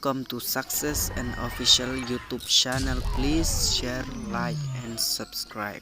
Welcome to Success and Official YouTube channel. Please share, like, and subscribe.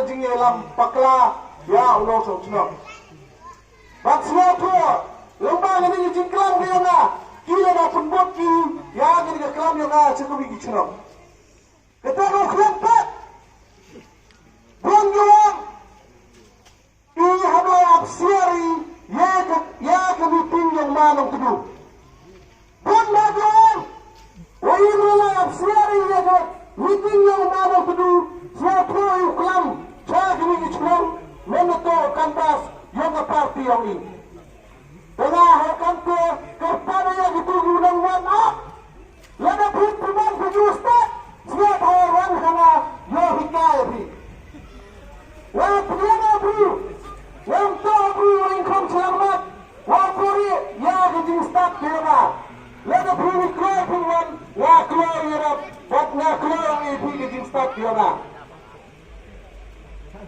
kajingialap pakla ya ulo sokno baksmo to lomba ngani jingklam dia na kilo na punbot ki ya ngani ka klam yo na chekubi kichno kata ko khlampat bongo I hado apsiari ya ka miting yang manong tudu bon mago wa ino apsiari ya ka miting yang manong tudu siapa yang kelam saya kini kichno meneto kantas yang parti yang ini tengah hakan ke kepada yang dituju dan wana lada pertemuan pejustat siap orang sama yo hikaya bi wa pediana bru yang tahu yang kom selamat wa puri ya gejing stat kira lada puri kroy pingwan wa kroy yerap wat na kroy ipi gejing stat kira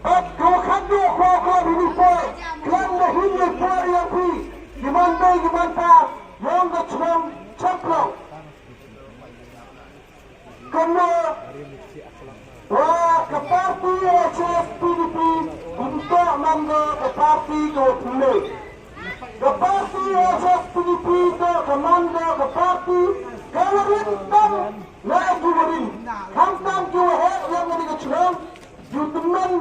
at kau kado kau ini pun kelam dah ini pun yang pi gimana yang kecil Shymplong karena wah ke parti PDP untuk mangga ke parti ke pulih ke parti asas PDP ke komando ke parti kawarin tam na juwarin hamtam juwahe yang ini kecilong juteman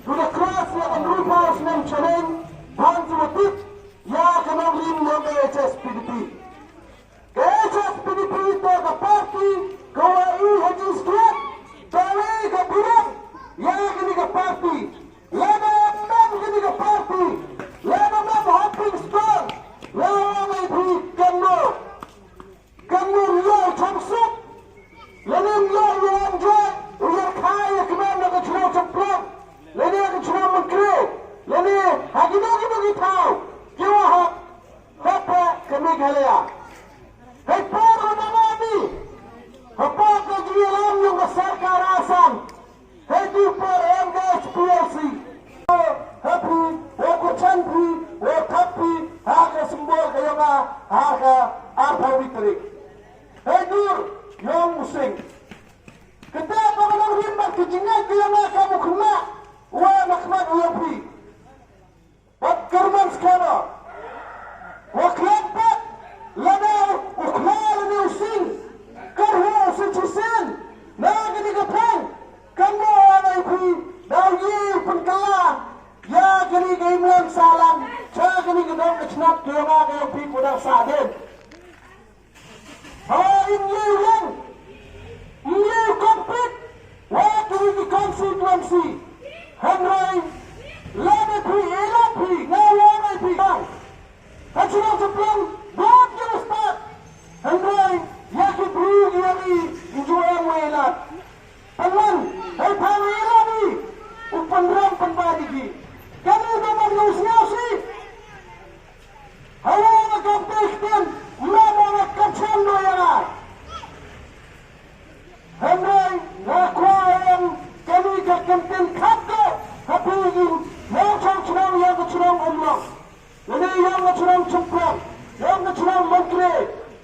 sudah keras yang berupa senam challenge ban juwatik ya kenamrin yang asas PDP asas PDP to ke parti kawai haji squad tawe ke bilang ya ini ke parti lada nam ini ke parti lada nam hopping squad lada mai bhi kamu lo chamsuk lalim lo wanshwa uyar kaya kemana ke churau Shymplong lani ke churau Mengkre lani hagi tahu kiwa hapa kami galaya hai poro nangani hapa kajingialap yung sarkar asan hai tu por engage PLC happy wako chanpi wakapi haka simbol kayo nga haka apa witrik hai dur yung musing kita pakalang rimba kajingat kayo nga kamu kena wa makmat uyapi wat kerman skana wa klampat lana uklal ni using karho usichisin nagini kapang kamu anay pi dawi penkala ya gini gaimlan salam cha gini gedong kecnap kayo nga kayo pi kudang sadin you compete what do we constituency Henry lana pi ailad pi na wanay pi Kacurang Shymplong buat kita start Henry yakin beri ini jualan ailad Pangan hai pang ailad ni upanram panbadi ki kami dapat ngusnyasi hawa nagkampekten mama nagkachan no yana Henry nakuhaan kami kakampen kapko hapigin churang yang kacurang umrah lani yang kacurang Shymplong yang kacurang Mengkre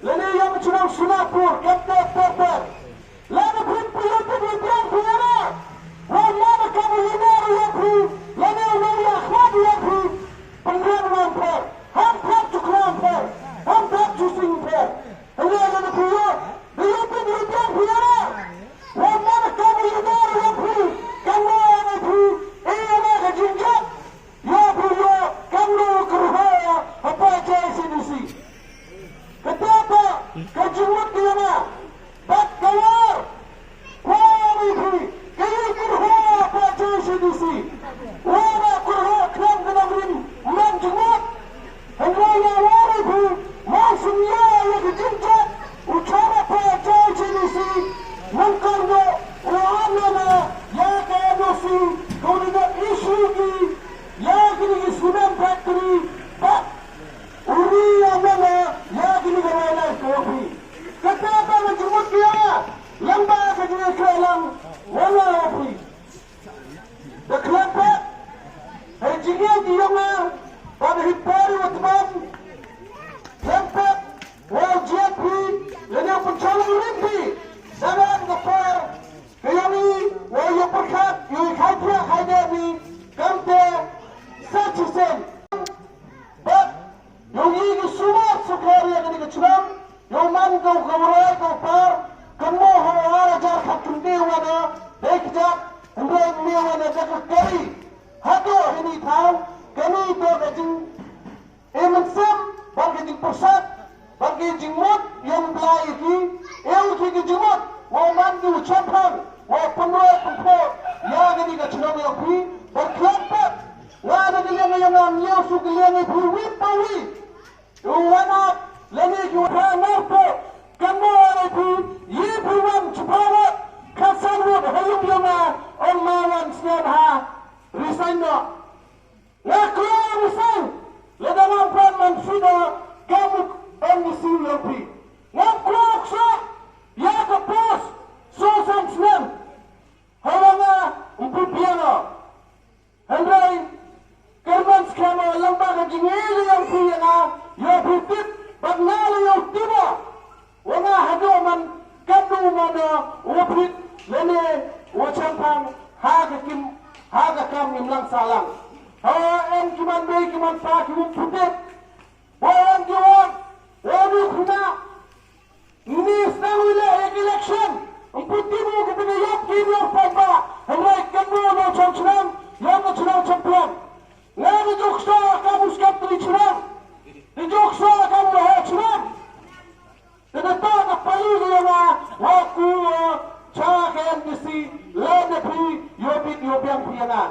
lani yang kacurang Singapura kapter lani primpiyutin lipian piyana wala kamu linar yapi lani unang akhwat yapi pengrang mamper hampir cukran per hampir cusing per lani piyut lipian piyana wala kamu linar yapi kamu yapi iya kajingialap ya bro kamu kerja apa aja sini kenapa kajingialap dia bat keluar wah ini kayu kerja apa aja sini wah kerja kelam kenamrin menjenguk hendraya wah ini maksudnya ya kajingialap ucara apa aja sini mungkin wah nama ya kaya dosi kau tidak isu ni ya gini Islam factory pak uri amana ya gini kerana kopi kata apa menjemput dia lamba kerja kelang wala kopi dekelapa hajinya dia mah pada hipari watman lempak wajib lena pencalon limpi dalam kepar kayani waya perkat yoi kaitra kaidani kamte sachisen but yogi ki sumat sukari yang ini kecurang yoman kau kawarai kau par kamu hawara jar khatunde wana dekjak hendrai me wana jakak kari hado ini tahu kami to kajing emensem bang kajing persat bang kajing mot yang belai ki kajing mot waman ki Shymplong wa penoi pengko ya gini kecurang yang pi berkelompok wala giliang yang amnya su giliang ibu wipawi wana lani juha narpo kamu ibu yibuan cepawa kasan wud hayum yama omawan snadha resign no ngaklo resign ledang pran mansuda kamu emisi yopi ngaklo ksa ya ke pos so sam snem hawanga umpu piano Henry kerman skama lamba kajingialap yang piyana ya putip bagnala yang tiba wana hadoman kanu mana wapit lene wachampang haga kam imlang salang hawa en kiman bay kiman pa kiman putip Orang Jawa, orang Kuna, ini sedang wilayah election. Putih mu ketika yakin yang papa, hendak kamu nak cakap, yang nak cakap. Lalu joksa kamu sekat terlihat, joksa kamu cakap. Tetapi apa lagi yang aku cakap mesti ledapi yobiang piana.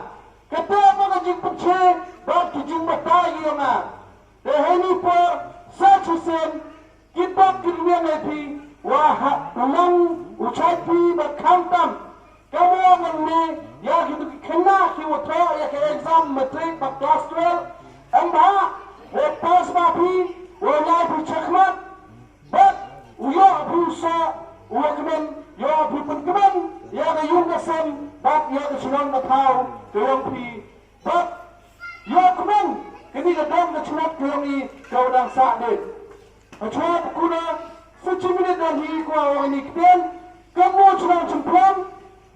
Kata apa jing pecah, bab jing batai yang ini per satusen kita kirian lepi wah ulang ucapi berkantam. Kamu mengenai ya kita kena kiwatra ya ke exam matrik bab kelas 12 amba pas mapi walai pucakmat bab uya pusa uakmen ya pipentkeman ya ke yungasan bab ya ke senang matau kerongpi bab ya kemen kini kedam ke cenat kerongni kau dang sak dek Acuat kuna 10 minit dan hi ko awang ini kiten kamu cenang Shymplong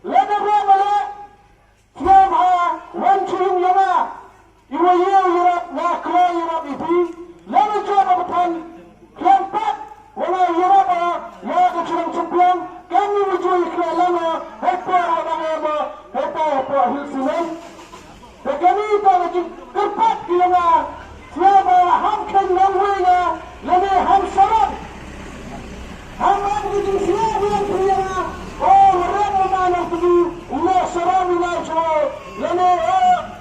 lada ramala tiap ha wancung yana iwa yau yurap na kla yurap ipi lada jawab betan kelampat wala yurap ya ke cenang Shymplong kami wujud ikla lama hepa awang ema hepa hilsinan kami tak kerpat kena siapa hamkan nongtdu lene ham sarat ham itu siapa yang pria oh orang mana tu Allah sarat Allah sarat lene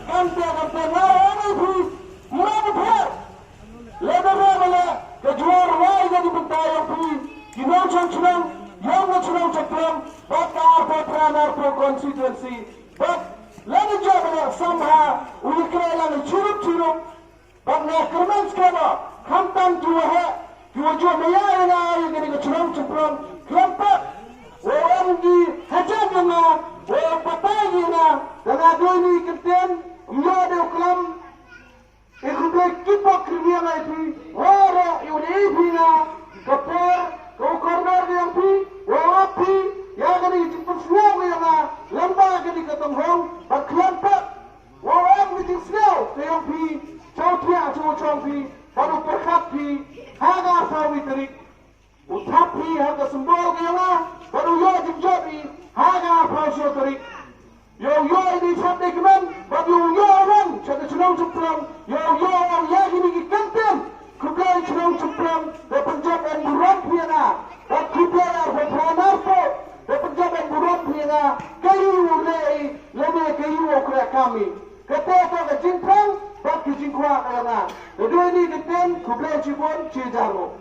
kampe orang itu mana pun lene mana kejuar wai jadi bentayang pi kinau cangcang yang macam cakram bakar patranar pro constituency but lalu jawabnya somehow ulikra lalu curup bagna kerman skema kamtan tuwa jual maya yang ini kecuali Shymplong kelampat orang di hajar yang orang patai yang dan ada ini kenten menjadi kelam ikut kipak kriminal itu orang yang ini kapor kau korner yang pi orang api yang ini jemput semua yang lambat jadi ketonghong berkelampat orang itu semua yang pi Cautia pi baru perkapi haga sawitri utapi haga sembol yang baru yo jumjabi haga pasotri yo ini sabde keman baru yo orang cakap cenang Shymplong yo orang lagi ni kanten kukai cenang Shymplong dan penjabat buram piana dan kukai berpanar po dan penjabat buram piana kayu ulai lebih kayu okra kami kata ke Shymplong bak kijing kuat ayana. Kedua ini keten kublai cibon cijarmo.